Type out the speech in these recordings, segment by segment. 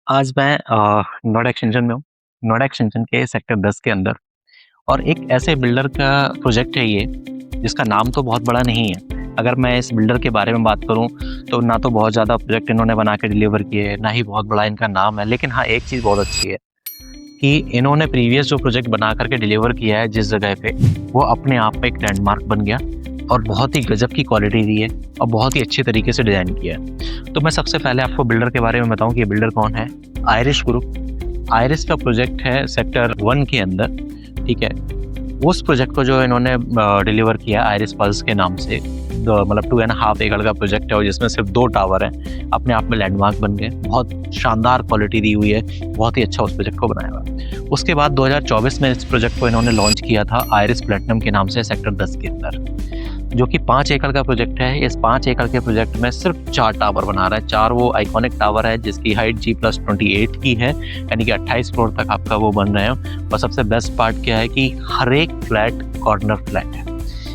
आज मैं नोएडा एक्सटेंशन में हूँ। नोएडा एक्सटेंशन के सेक्टर 10 के अंदर और एक ऐसे बिल्डर का प्रोजेक्ट है ये, जिसका नाम तो बहुत बड़ा नहीं है। अगर मैं इस बिल्डर के बारे में बात करूँ, तो ना तो बहुत ज़्यादा प्रोजेक्ट इन्होंने बना के डिलीवर किए हैं, ना ही बहुत बड़ा इनका नाम है। लेकिन हाँ, एक चीज़ बहुत अच्छी है कि इन्होंने प्रीवियस जो प्रोजेक्ट बना करके डिलीवर किया है जिस जगह पे, वो अपने आप में एक लैंडमार्क बन गया और बहुत ही गजब की क्वालिटी दी है और बहुत ही अच्छे तरीके से डिज़ाइन किया है। तो मैं सबसे पहले आपको बिल्डर के बारे में बताऊँ कि ये बिल्डर कौन है। Irish group. आयरिश का प्रोजेक्ट है सेक्टर 1 के अंदर, ठीक है। उस प्रोजेक्ट को जो इन्होंने डिलीवर किया आयरिश पल्स के नाम से, मतलब 2.5 एकड़ का प्रोजेक्ट है और जिसमें सिर्फ 2 टावर हैं, अपने आप में लैंडमार्क बन गए। बहुत शानदार क्वालिटी दी हुई है, बहुत ही अच्छा उस प्रोजेक्ट को बनाया हुआ। उसके बाद 2024 में इस प्रोजेक्ट को इन्होंने लॉन्च किया था आयरिश प्लेटिनम के नाम से सेक्टर 10 के अंदर, जो कि 5 एकड़ का प्रोजेक्ट है। इस 5 एकड़ के प्रोजेक्ट में सिर्फ 4 टावर बना रहा है। 4 वो आइकॉनिक टावर है जिसकी हाइट G+28 की है, यानी कि 28 फ्लोर तक आपका वो बन रहे हैं। और सबसे बेस्ट पार्ट क्या है कि हर एक फ्लैट कॉर्नर फ्लैट है,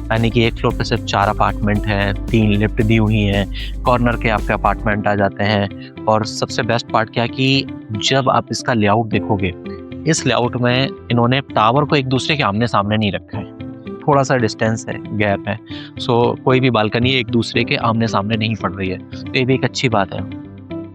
यानी कि एक फ्लोर पे सिर्फ 4 अपार्टमेंट हैं, 3 लिफ्ट दी हुई हैं, कॉर्नर के आपके अपार्टमेंट आ जाते हैं। और सबसे बेस्ट पार्ट क्या है कि जब आप इसका लेआउट देखोगे, इस लेआउट में इन्होंने टावर को एक दूसरे के आमने सामने नहीं रखा है, थोड़ा सा डिस्टेंस है, गैप है। सो कोई भी बालकनी एक दूसरे के आमने सामने नहीं पड़ रही है, तो ये भी एक अच्छी बात है।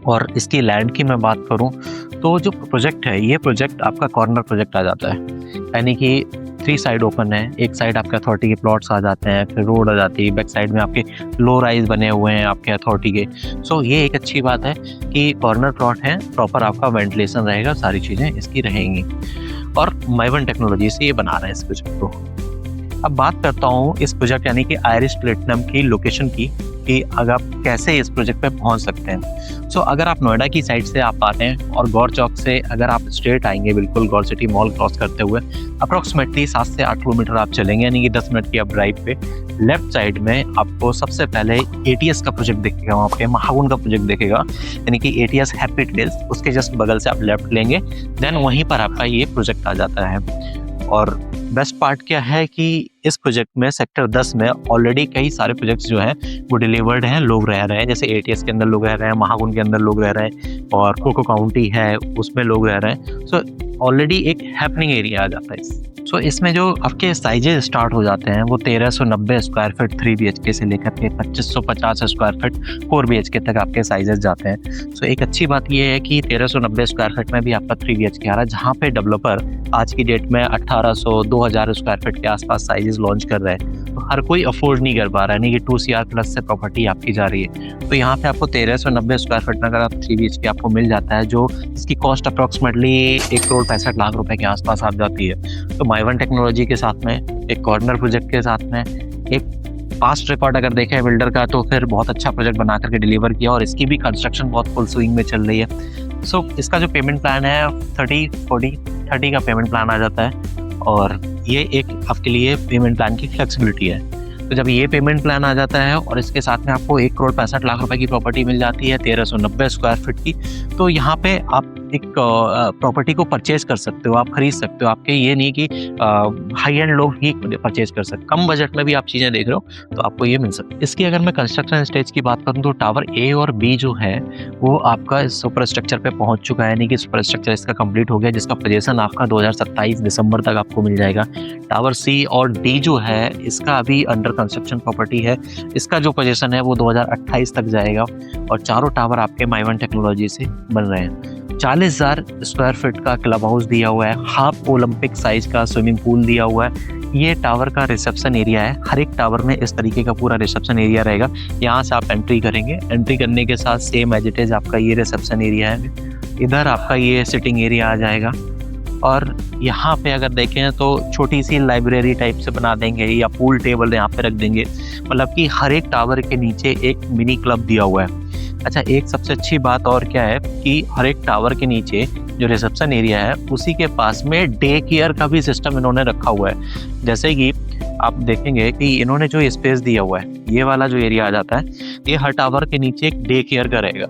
और इसकी लैंड की मैं बात करूं, तो जो प्रोजेक्ट है, ये प्रोजेक्ट आपका कॉर्नर प्रोजेक्ट आ जाता है, यानी कि 3 साइड ओपन है। एक साइड आपके अथॉरिटी के प्लॉट्स आ जाते हैं, फिर रोड आ जाती है, बैक साइड में आपके लो राइज बने हुए हैं आपके अथॉरिटी के। सो ये एक अच्छी बात है कि कॉर्नर प्लॉट है, प्रॉपर आपका वेंटिलेशन रहेगा, सारी चीज़ें इसकी रहेंगी। और माइवन टेक्नोलॉजी से ये बना रहे हैं इस प्रोजेक्ट को। अब बात करता हूँ इस प्रोजेक्ट यानी कि आयरिश प्लेटिनम की लोकेशन की, कि अगर आप कैसे इस प्रोजेक्ट पे पहुँच सकते हैं। सो अगर आप नोएडा की साइड से आप आते हैं और गौर चौक से अगर आप स्ट्रेट आएंगे, बिल्कुल गौर सिटी मॉल क्रॉस करते हुए अप्रॉक्सीमेटली 7 से 8 किलोमीटर आप चलेंगे, यानी कि 10 मिनट की आप ड्राइव पे लेफ्ट साइड में आपको सबसे पहले एटीएस का प्रोजेक्ट दिखेगा, वहाँ पे महागुन का प्रोजेक्ट दिखेगा, यानी कि एटीएस हैप्पी टेल्स। उसके जस्ट बगल से आप लेफ्ट लेंगे, देन वहीं पर आपका ये प्रोजेक्ट आ जाता है। और बेस्ट पार्ट क्या है कि इस प्रोजेक्ट में सेक्टर 10 में ऑलरेडी कई सारे प्रोजेक्ट्स जो हैं वो डिलीवर्ड हैं, लोग रह रहे हैं। जैसे एटीएस के अंदर लोग रह रहे हैं, महागुन के अंदर लोग रह रहे हैं, और कोको काउंटी है उसमें लोग रह रहे हैं। सो ऑलरेडी एक हैपनिंग एरिया आ जाता है। सो इसमें जो आपके साइजेस स्टार्ट हो जाते हैं वो 1390 स्क्वायर फीट 3 BHK से लेकर के 2550 स्क्वायर फीट 4 BHK तक आपके साइजेस जाते हैं। सो एक अच्छी बात ये है कि 1390 स्क्वायर फीट में भी आपका 3 BHK आ रहा है, जहाँ पे डेवलपर आज की डेट में 1800 2000 स्क्वायर फीट के आसपास साइजेस लॉन्च कर रहे हैं। तो हर कोई अफोर्ड नहीं कर पा रहा है, यानी कि 2 CR प्लस से प्रॉपर्टी आपकी जा रही है। तो यहाँ पे आपको 1390 स्क्वायर फीट में अगर आप 3 BHK आपको मिल जाता है, जो इसकी कॉस्ट अप्रॉक्सीमेटली 1,65,00,000 रुपए के आसपास आ जाती है। तो माइवन टेक्नोलॉजी के साथ में, एक कॉर्नर प्रोजेक्ट के साथ में, एक पास्ट रिकॉर्ड अगर देखें बिल्डर का, तो फिर बहुत अच्छा प्रोजेक्ट बना करके डिलीवर किया और इसकी भी कंस्ट्रक्शन बहुत फुल स्विंग में चल रही है। सो इसका जो पेमेंट प्लान है 30 का पेमेंट प्लान आ जाता है, और ये एक आपके लिए पेमेंट प्लान की फ्लेक्सिबिलिटी है। तो जब ये पेमेंट प्लान आ जाता है और इसके साथ में आपको 1,65,00,000 रुपए की प्रॉपर्टी मिल जाती है 1390 स्क्वायर फीट की, तो यहाँ पे आप एक प्रॉपर्टी को परचेज कर सकते हो, आप खरीद सकते हो। आपके ये नहीं कि हाई एंड लोग ही परचेज कर सकते, कम बजट में भी आप चीज़ें देख रहे हो तो आपको ये मिल सकती है। इसकी अगर मैं कंस्ट्रक्शन स्टेज की बात करूँ, तो टावर ए और बी जो है वो आपका सुपर स्ट्रक्चर पे पहुंच चुका है, यानी कि सुपर स्ट्रक्चर इसका कंप्लीट हो गया, जिसका पोजीशन आपका 2027 दिसंबर तक आपको मिल जाएगा। टावर सी और डी जो है इसका अभी अंडर कंस्ट्रक्शन प्रॉपर्टी है, इसका जो पोजीशन है वो 2028 तक जाएगा। और चारों टावर आपके माइवन टेक्नोलॉजी से बन रहे हैं। 40,000 स्क्वायर फीट का क्लब हाउस दिया हुआ है, हाफ ओलंपिक साइज का स्विमिंग पूल दिया हुआ है। ये टावर का रिसेप्शन एरिया है, हर एक टावर में इस तरीके का पूरा रिसेप्शन एरिया रहेगा। यहाँ से आप एंट्री करेंगे, एंट्री करने के साथ सेम एज इट इज आपका ये रिसेप्शन एरिया है, इधर आपका ये सिटिंग एरिया आ जाएगा। और यहाँ पे अगर देखें तो छोटी सी लाइब्रेरी टाइप से बना देंगे या पूल टेबल यहाँ पे रख देंगे, मतलब कि हर एक टावर के नीचे एक मिनी क्लब दिया हुआ है। अच्छा, एक सबसे अच्छी बात और क्या है कि हर एक टावर के नीचे जो रिसेप्शन एरिया है उसी के पास में डे केयर का भी सिस्टम इन्होंने रखा हुआ है। जैसे कि आप देखेंगे कि इन्होंने जो स्पेस दिया हुआ है, ये वाला जो एरिया आ जाता है, ये हर टावर के नीचे एक डे केयर का रहेगा।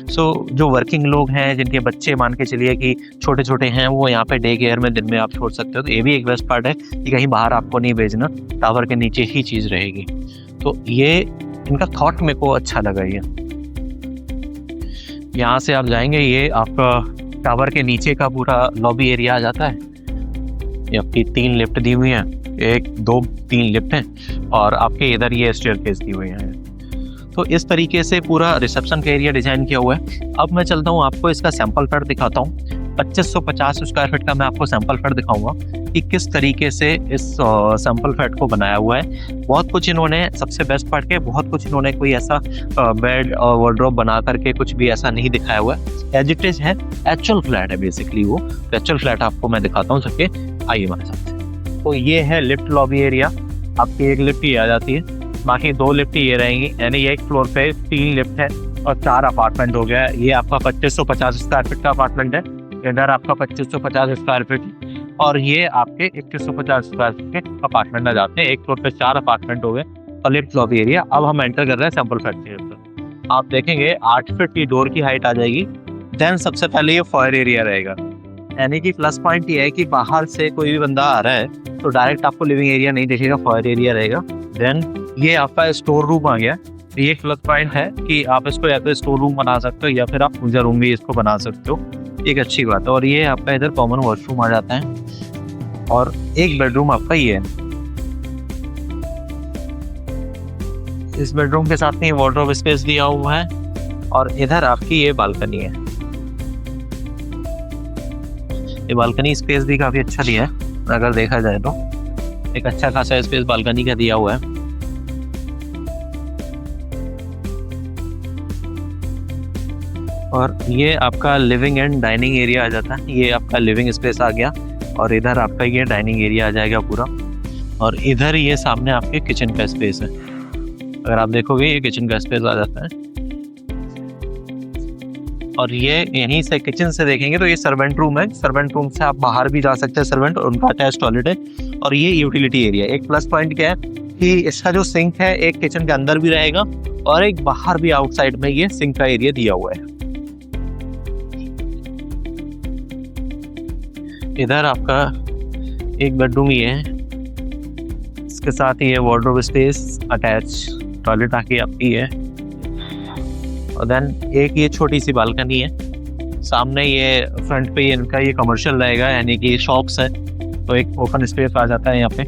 सो जो वर्किंग लोग हैं, जिनके बच्चे मान के चलिए कि छोटे छोटे हैं, वो यहाँ पे डे केयर में दिन में आप छोड़ सकते हो। तो ये भी एक बेस्ट पार्ट है कि कहीं बाहर आपको नहीं भेजना, टावर के नीचे ही चीज़ रहेगी। तो ये इनका थॉट मेरे को अच्छा लगा। ये यहाँ से आप जाएंगे, ये आपका टावर के नीचे का पूरा लॉबी एरिया आ जाता है। ये आपकी 3 लिफ्ट दी हुई हैं, 1 2 3 लिफ्ट हैं और आपके इधर ये स्टेयरकेस दी हुई हैं। तो इस तरीके से पूरा रिसेप्शन का एरिया डिजाइन किया हुआ है। अब मैं चलता हूँ, आपको इसका सैंपल फ्लैट दिखाता हूँ। 2550 स्क्वायर फीट का मैं आपको सैंपल फ्लैट दिखाऊंगा कि किस तरीके से इस सैंपल फ्लैट को बनाया हुआ है। बहुत कुछ इन्होंने, सबसे बेस्ट पार्ट के, बहुत कुछ इन्होंने कोई ऐसा बेड और वार्डरोब बना करके कुछ भी ऐसा नहीं दिखाया हुआ है। एज इट इज है, एक्चुअल फ्लैट है बेसिकली वो। तो एक्चुअल फ्लैट आपको मैं दिखाता हूँ सबके, आइए हमारे साथ। तो ये है लिफ्ट लॉबी एरिया। आपकी एक लिफ्ट ये आ जाती है, बाकी 2 लिफ्ट ये रहेंगी, यानी एक फ्लोर पे 3 लिफ्ट है और 4 अपार्टमेंट हो गया। ये आपका 2550 स्क्वायर फीट का अपार्टमेंट है, इधर आपका 2550 स्क्वायर फीट और ये आपके 2150 स्क्वायर फीट के अपार्टमेंट आ जाते हैं। एक फ्लोर पे 4 अपार्टमेंट हो गए और लिफ्ट लॉबी एरिया। अब हम एंटर कर रहे हैं सैंपल फ्लैट के अंदर। आप देखेंगे 8 फीट की डोर की हाइट आ जाएगी। देन सबसे पहले ये फायर एरिया रहेगा, यानी कि प्लस पॉइंट ये है कि बाहर से कोई भी बंदा आ रहा है तो डायरेक्ट आपको लिविंग एरिया नहीं दिखेगा, फायर एरिया रहेगा। देन ये आपका स्टोर रूम आ गया। ये एक प्लस पॉइंट है कि आप इसको या तो स्टोर रूम बना सकते हो या फिर आप पूजा रूम भी इसको बना सकते हो, एक अच्छी बात है। और ये आपका इधर कॉमन वॉशरूम आ जाता है और एक बेडरूम आपका ये है। इस बेडरूम के साथ में वार्डरोब स्पेस दिया हुआ है और इधर आपकी ये बालकनी है। ये बालकनी स्पेस भी काफी अच्छा दिया है, अगर देखा जाए तो एक अच्छा खासा स्पेस बालकनी का दिया हुआ है। और ये आपका लिविंग एंड डाइनिंग एरिया आ जाता है। ये आपका लिविंग स्पेस आ गया और इधर आपका ये डाइनिंग एरिया आ जाएगा पूरा। और इधर ये सामने आपके किचन का स्पेस है, अगर आप देखोगे ये किचन का स्पेस आ जाता है। और ये यहीं से किचन से देखेंगे तो ये सर्वेंट रूम है। सर्वेंट रूम से आप बाहर भी जा सकते हैं सर्वेंट, और उनका अटैच टॉयलेट है। और ये यूटिलिटी एरिया। एक प्लस पॉइंट क्या है कि इसका जो सिंक है एक किचन के अंदर भी रहेगा और एक बाहर भी आउटसाइड में ये सिंक का एरिया दिया हुआ है। इधर आपका एक बेडरूम ये है, इसके साथ ही ये वार्डरोब स्पेस, अटैच टॉयलेट आके आपकी है। और देन एक ये छोटी सी बालकनी है सामने। ये फ्रंट पे इनका ये कमर्शियल रहेगा, यानी कि शॉप्स है, तो एक ओपन स्पेस आ जाता है यहाँ पे।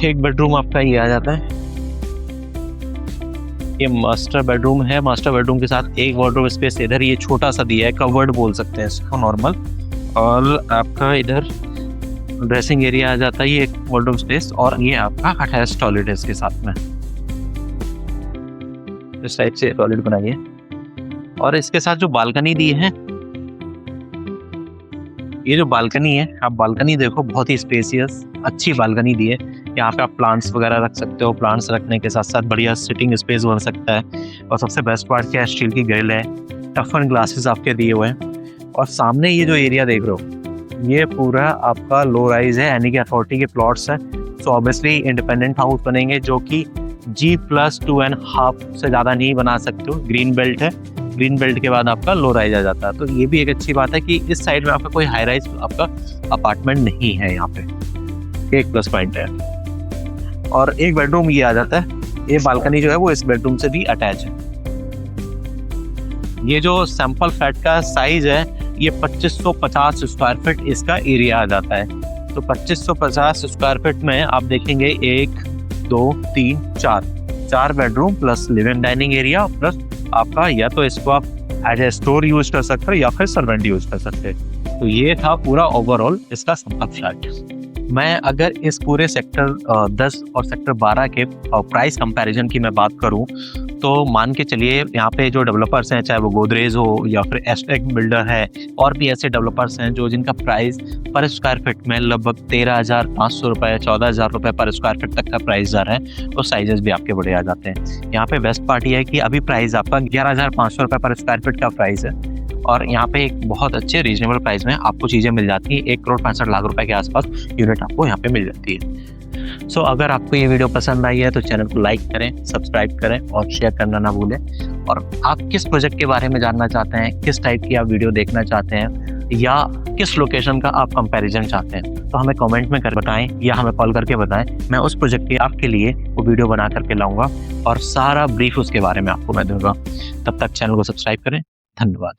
एक बेडरूम आपका ये आ जाता है। ये मास्टर बेडरूम है। मास्टर बेडरूम के साथ एक वार्डरोब स्पेस इधर ये छोटा सा दिया है, कवर्ड बोल सकते हैं इसको नॉर्मल। और आपका इधर ड्रेसिंग एरिया आ जाता है, ये एक वार्डरोब स्पेस। और ये आपका अटैच टॉयलेट है इसके साथ में, इस टाइप से टॉयलेट बनाइए। और इसके साथ जो बालकनी दी है, ये जो बालकनी है, आप बालकनी देखो, बहुत ही स्पेसियस अच्छी बालकनी दी है। यहाँ पे आप प्लांट्स वगैरह रख सकते हो। प्लांट्स रखने के साथ साथ बढ़िया सिटिंग स्पेस बन सकता है। और सबसे बेस्ट पार्ट क्या है, स्टील की ग्रिल है, टफन ग्लासेस आपके दिए हुए हैं। और सामने ये जो एरिया देख रहे हो, ये पूरा आपका लो राइज है, यानी कि अथॉरिटी के प्लॉट्स है। सो ऑब्वियसली इंडिपेंडेंट हाउस बनेंगे जो कि G+2.5 से ज़्यादा नहीं बना सकते हो। ग्रीन बेल्ट है, ग्रीन बेल्ट के बाद आपका लो राइज आ जाता है। तो ये भी एक अच्छी बात है कि इस साइड में आपका कोई हाई राइज आपका अपार्टमेंट नहीं है यहाँ पे, एक प्लस पॉइंट है। और एक बेडरूम ये आ जाता है। ये बालकनी जो है वो इस बेडरूम से भी अटैच है। ये जो सैंपल फ्लैट का साइज है ये 2550 स्क्वायर फीट इसका एरिया आ जाता है। तो 2550 स्क्वायर फीट में आप देखेंगे 1 2 3 4 bedroom plus living dining area plus आपका, या तो इसको आप एज ए स्टोर यूज कर सकते हो या फिर सर्वेंट यूज कर सकते हैं। तो ये था पूरा ओवरऑल इसका सैंपल फ्लैट। मैं अगर इस पूरे सेक्टर 10 और सेक्टर 12 के प्राइस कंपैरिजन की मैं बात करूं तो मान के चलिए यहाँ पे जो डेवलपर्स हैं, चाहे वो गोदरेज हो या फिर एस्टेक बिल्डर है, और भी ऐसे डेवलपर्स हैं जो जिनका प्राइस पर स्क्वायर फीट में लगभग 13,500 रुपये 14,000 रुपये पर स्क्वायर फीट तक का प्राइस जा रहा है। और साइजेस भी आपके बड़े आ जाते हैं। यहाँ पे बेस्ट पार्ट ये है कि अभी प्राइस आपका 11,500 रुपये पर स्क्वायर फीट का प्राइस है। और यहाँ पे एक बहुत अच्छे रीजनेबल प्राइस में आपको चीज़ें मिल जाती हैं। 1,65,00,000 रुपए के आसपास यूनिट आपको यहाँ पे मिल जाती है। सो अगर आपको ये वीडियो पसंद आई है तो चैनल को लाइक करें, सब्सक्राइब करें और शेयर करना ना भूलें। और आप किस प्रोजेक्ट के बारे में जानना चाहते हैं, किस टाइप की आप वीडियो देखना चाहते हैं, या किस लोकेशन का आप कंपैरिजन चाहते हैं, तो हमें कमेंट में कर बताएं या हमें कॉल करके बताएं। मैं उस प्रोजेक्ट की आपके लिए वो वीडियो बना करके लाऊंगा और सारा ब्रीफ उसके बारे में आपको मैं दूंगा। तब तक चैनल को सब्सक्राइब करें। धन्यवाद।